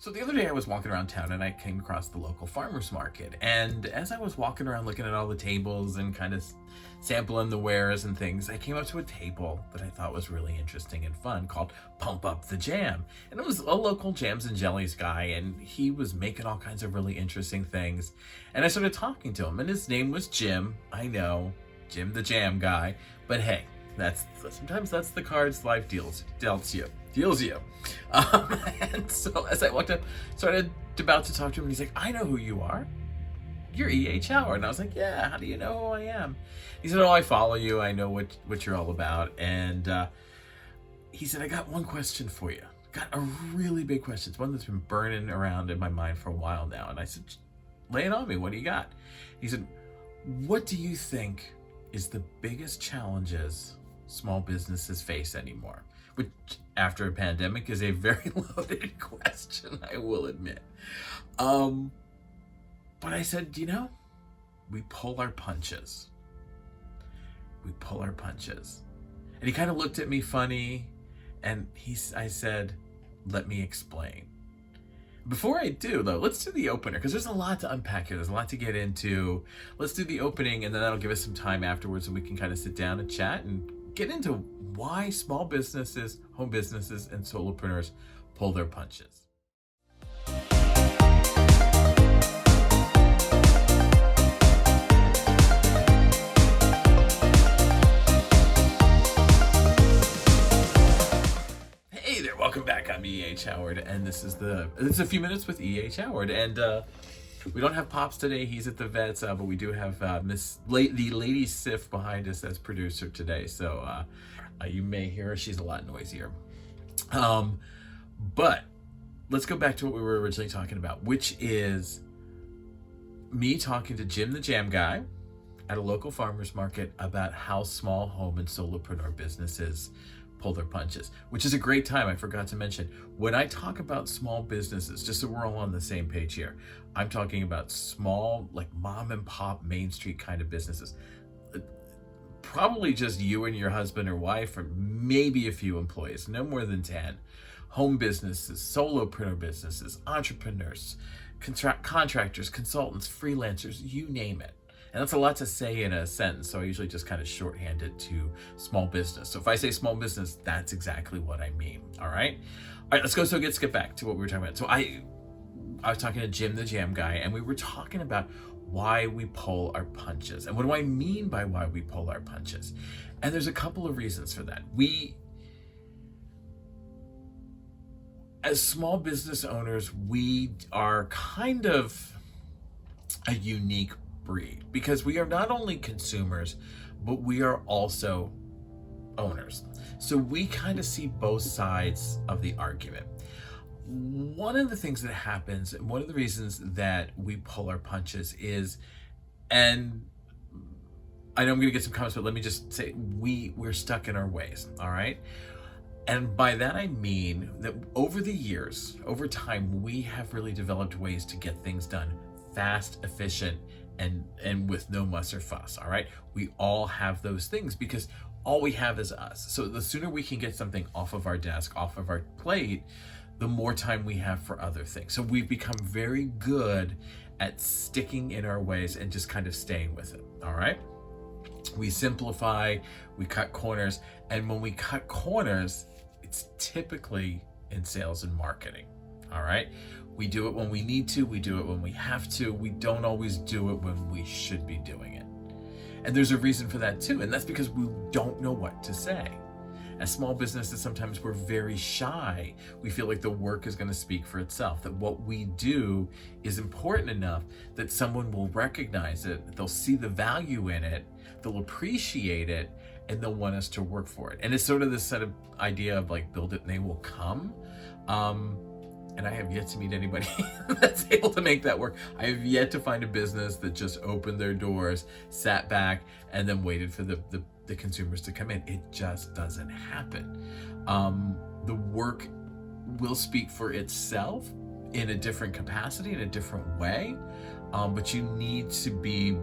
So the other day I was walking around town and I came across the local farmers market. And as I was walking around looking at all the tables and kind of sampling the wares and things, I came up to a table that I thought was really interesting and fun called Pump Up the Jam. And it was a local jams and jellies guy, and he was making all kinds of really interesting things. And I started talking to him, and his name was Jim. I know, Jim the Jam guy. But hey, sometimes that's the cards life deals you. And so as I walked up, started about to talk to him, and he's like, "I know who you are. You're E.H. Howard." And I was like, "Yeah, how do you know who I am?" He said, "Oh, I follow you. I know what you're all about." And he said, "I got one question for you. Got a really big question. It's one that's been burning around in my mind for a while now." And I said, "Lay it on me. What do you got?" He said, "What do you think is the biggest challenges small businesses face anymore?" Which, after a pandemic, is a very loaded question, I will admit. But I said, we pull our punches. We pull our punches. And he kind of looked at me funny, and I said, "Let me explain." Before I do, though, let's do the opener, because there's a lot to unpack here. There's a lot to get into. Let's do the opening, and then that'll give us some time afterwards, and we can kind of sit down and chat and get into why small businesses, home businesses, and solopreneurs pull their punches. Hey there, welcome back. I'm E.H. Howard, and this is a few minutes with E.H. Howard, and we don't have Pops today. He's at the vets, but we do have the Lady Sif behind us as producer today. So you may hear her. She's a lot noisier. But let's go back to what we were originally talking about, which is me talking to Jim the Jam guy at a local farmer's market about how small home and solopreneur businesses pull their punches, which is a great time. I forgot to mention, when I talk about small businesses, just so we're all on the same page here, I'm talking about small, like mom and pop, Main Street kind of businesses. Probably just you and your husband or wife, or maybe a few employees, no more than 10. Home businesses, solopreneur businesses, entrepreneurs, contractors, consultants, freelancers, you name it. And that's a lot to say in a sentence, so I usually just kind of shorthand it to small business. So if I say small business, that's exactly what I mean. All right, let's go. So let's get back to what we were talking about. So I was talking to Jim the Jam guy, and we were talking about why we pull our punches. And what do I mean by why we pull our punches? And there's a couple of reasons for that. As small business owners, we are kind of a unique breed, because we are not only consumers, but we are also owners. So we kind of see both sides of the argument. One of the things that happens, and one of the reasons that we pull our punches is, and I know I'm going to get some comments, but let me just say, we're stuck in our ways, all right? And by that I mean that over the years, over time, we have really developed ways to get things done fast, efficient, and with no muss or fuss, all right? We all have those things because all we have is us. So the sooner we can get something off of our desk, off of our plate, the more time we have for other things. So we've become very good at sticking in our ways and just kind of staying with it, all right? We simplify, we cut corners, and when we cut corners, it's typically in sales and marketing, all right? We do it when we need to, we do it when we have to, we don't always do it when we should be doing it. And there's a reason for that too, and that's because we don't know what to say. As small businesses, sometimes we're very shy. We feel like the work is going to speak for itself, that what we do is important enough that someone will recognize it, they'll see the value in it, they'll appreciate it, and they'll want us to work for it. And it's sort of this sort of idea of like, build it and they will come. And I have yet to meet anybody that's able to make that work. I have yet to find a business that just opened their doors, sat back, and then waited for the consumers to come in. It just doesn't happen. The work will speak for itself in a different capacity, in a different way, but you need to be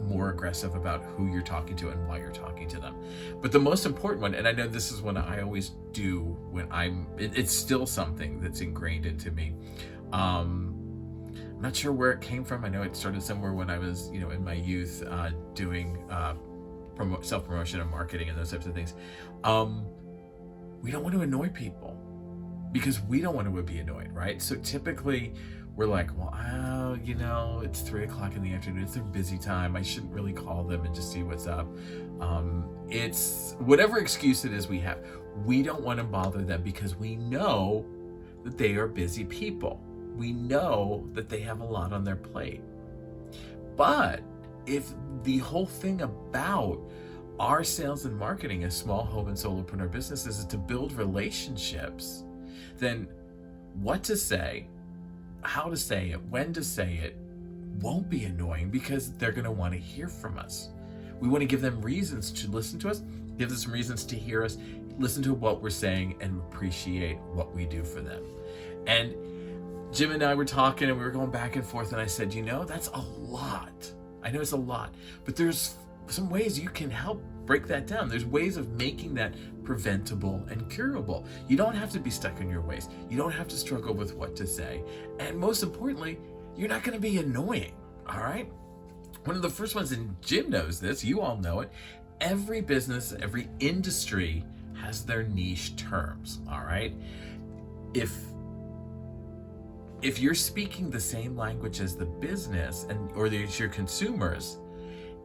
more aggressive about who you're talking to and why you're talking to them. But the most important one, and I know this is one I always do when it's still something that's ingrained into me. I'm not sure where it came from. I know it started somewhere when I was, in my youth, doing self-promotion and marketing and those types of things. We don't want to annoy people because we don't want to be annoyed, right? So typically we're like, well, it's 3:00 in the afternoon. It's their busy time. I shouldn't really call them and just see what's up. It's whatever excuse it is we have. We don't want to bother them because we know that they are busy people. We know that they have a lot on their plate. But if the whole thing about our sales and marketing as small home and solopreneur businesses is to build relationships, then what to say, how to say it, when to say it won't be annoying because they're going to want to hear from us. We want to give them reasons to listen to us, give them some reasons to hear us, listen to what we're saying, and appreciate what we do for them. And Jim and I were talking and we were going back and forth, and I said, that's a lot. I know it's a lot, but there's some ways you can help break that down. There's ways of making that preventable and curable. You don't have to be stuck in your ways. You don't have to struggle with what to say. And most importantly, you're not going to be annoying, all right? One of the first ones, and Jim knows this, you all know it, every business, every industry has their niche terms, all right? If you're speaking the same language as the business or there's your consumers,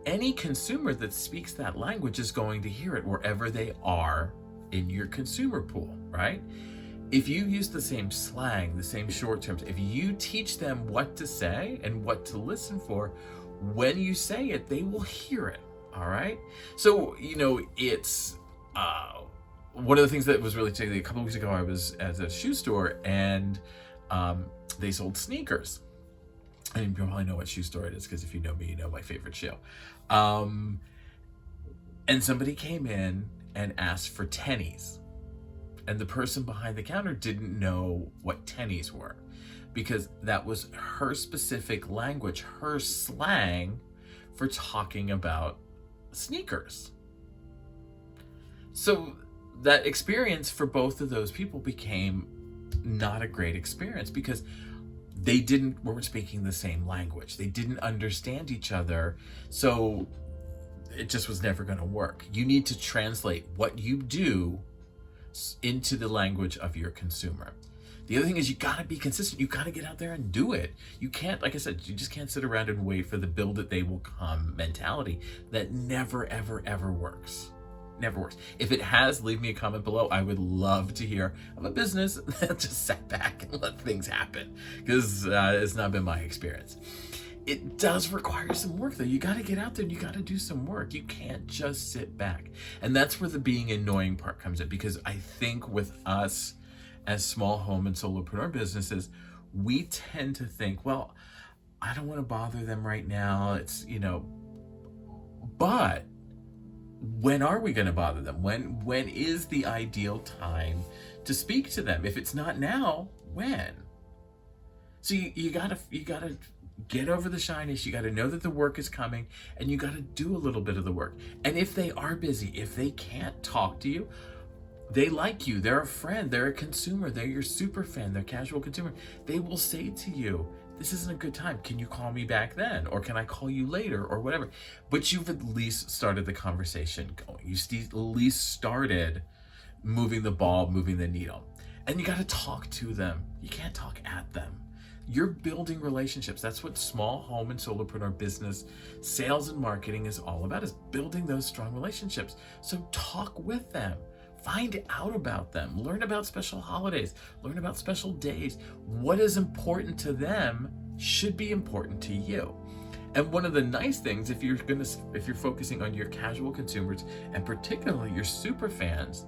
any consumer that speaks that language is going to hear it wherever they are in your consumer pool, right? If you use the same slang, the same short terms, if you teach them what to say and what to listen for, when you say it, they will hear it, all right? So, it's one of the things that was really exciting. A couple of weeks ago, I was at a shoe store and they sold sneakers. And you probably know what shoe store it is because if you know me, you know my favorite shoe. And somebody came in and asked for tennies. And the person behind the counter didn't know what tennies were because that was her specific language, her slang for talking about sneakers. So that experience for both of those people became not a great experience because they weren't speaking the same language. They didn't understand each other. So it just was never going to work. You need to translate what you do into the language of your consumer. The other thing is you got to be consistent. You got to get out there and do it. You can't, like I said, you just can't sit around and wait for the build it, they will come mentality. That never, ever, ever works. Never works. If it has, leave me a comment below. I would love to hear of a business that just sat back and let things happen because it's not been my experience. It does require some work though. You got to get out there and you got to do some work. You can't just sit back. And that's where the being annoying part comes in, because I think with us as small home and solopreneur businesses, we tend to think, well, I don't want to bother them right now. It's, but when are we going to bother them? When is the ideal time to speak to them? If it's not now, when? So you gotta get over the shyness. You gotta know that the work is coming, and you gotta do a little bit of the work. And if they are busy, if they can't talk to you, they like you, they're a friend, they're a consumer, they're your super fan, they're casual consumer. They will say to you, this isn't a good time. Can you call me back then? Or can I call you later? Or whatever. But you've at least started the conversation going. You at least started moving the ball, moving the needle. And you got to talk to them. You can't talk at them. You're building relationships. That's what small home and solopreneur business, sales and marketing is all about, is building those strong relationships. So talk with them. Find out about them. Learn about special holidays. Learn about special days. What is important to them should be important to you. And one of the nice things, if you're focusing on your casual consumers and particularly your super fans,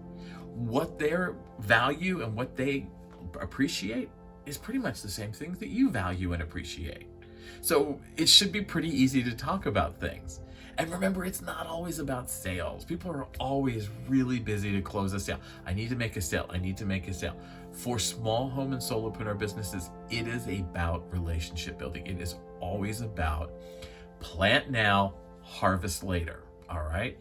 what their value and what they appreciate is pretty much the same things that you value and appreciate. So it should be pretty easy to talk about things. And remember, it's not always about sales. People are always really busy to close a sale. I need to make a sale. I need to make a sale. For small home and solopreneur businesses, it is about relationship building. It is always about plant now, harvest later, all right?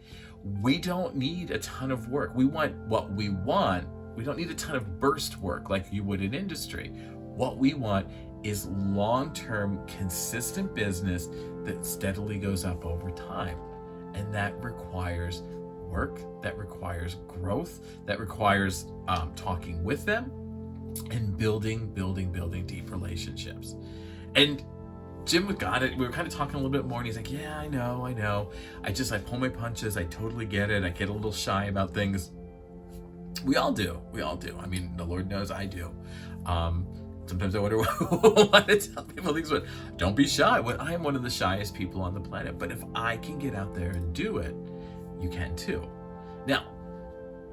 We don't need a ton of work. We want what we want. We don't need a ton of burst work like you would in industry. What we want is long-term, consistent business that steadily goes up over time. And that requires work, that requires growth, that requires talking with them and building deep relationships. And Jim got it. We were kind of talking a little bit more, and he's like, yeah, I know. I pull my punches. I totally get it. I get a little shy about things. We all do. I mean, the Lord knows I do. Sometimes I wonder why to tell people things, but don't be shy. I am one of the shyest people on the planet, but if I can get out there and do it, you can too. Now,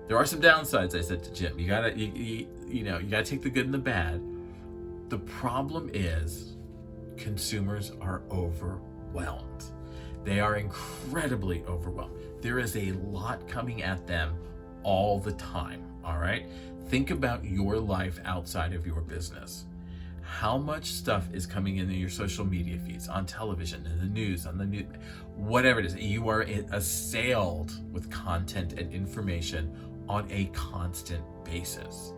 there are some downsides, I said to Jim. You gotta take the good and the bad. The problem is consumers are overwhelmed. They are incredibly overwhelmed. There is a lot coming at them all the time, all right? Think about your life outside of your business. How much stuff is coming into your social media feeds, on television, in the news, whatever it is. You are assailed with content and information on a constant basis.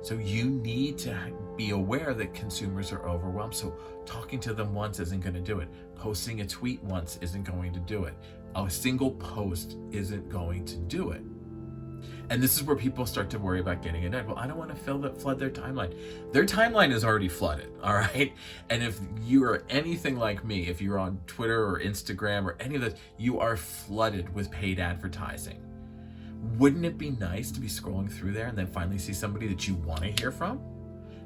So you need to be aware that consumers are overwhelmed. So talking to them once isn't going to do it. Posting a tweet once isn't going to do it. A single post isn't going to do it. And this is where people start to worry about getting it in. Well, I don't want to flood their timeline. Their timeline is already flooded, all right? And if you are anything like me, if you're on Twitter or Instagram or any of this, you are flooded with paid advertising. Wouldn't it be nice to be scrolling through there and then finally see somebody that you want to hear from,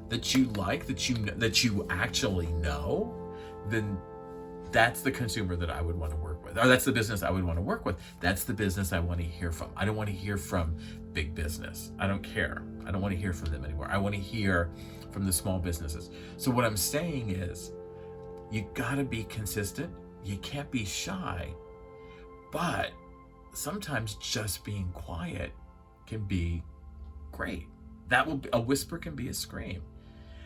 that you like, that you actually know? Then that's the consumer that I would want to work with, or that's the business I would want to work with. That's the business I want to hear from. I don't want to hear from big business. I don't care. I don't want to hear from them anymore. I want to hear from the small businesses. So what I'm saying is, you gotta be consistent. You can't be shy, but sometimes just being quiet can be great. A whisper can be a scream.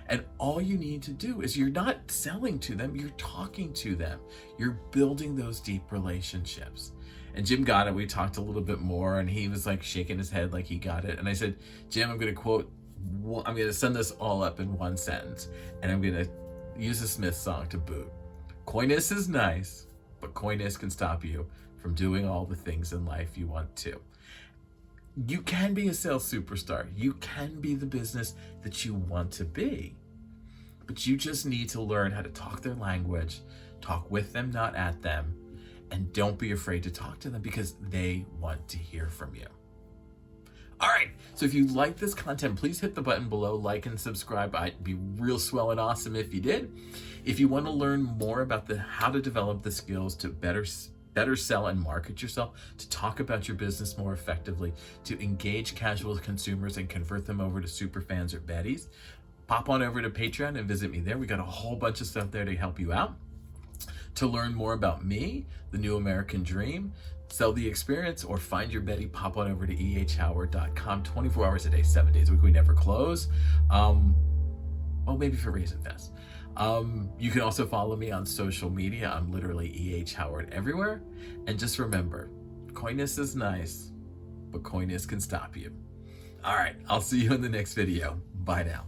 And all you need to do is, you're not selling to them, you're talking to them. You're building those deep relationships. And Jim got it. We talked a little bit more, and he was like shaking his head like he got it. And I said, Jim, I'm going to sum this all up in one sentence, and I'm going to use a Smith song to boot. Coyness is nice, but coyness can stop you from doing all the things in life you want to. You can be a sales superstar. You can be the business that you want to be. But you just need to learn how to talk their language, talk with them, not at them, and don't be afraid to talk to them because they want to hear from you. All right, so if you like this content, please hit the button below, like and subscribe. I'd be real swell and awesome if you did. If you want to learn more about how to develop the skills to better sell and market yourself, to talk about your business more effectively, to engage casual consumers and convert them over to super fans or baddies, pop on over to Patreon and visit me there. We got a whole bunch of stuff there to help you out. To learn more about me, the New American Dream, sell the experience, or find your Betty, pop on over to ehhoward.com. 24 hours a day, 7 days a week. We never close. Well, maybe for Raisin Fest. You can also follow me on social media. I'm literally E.H. Howard everywhere. And just remember, coyness is nice, but coyness can stop you. All right, I'll see you in the next video. Bye now.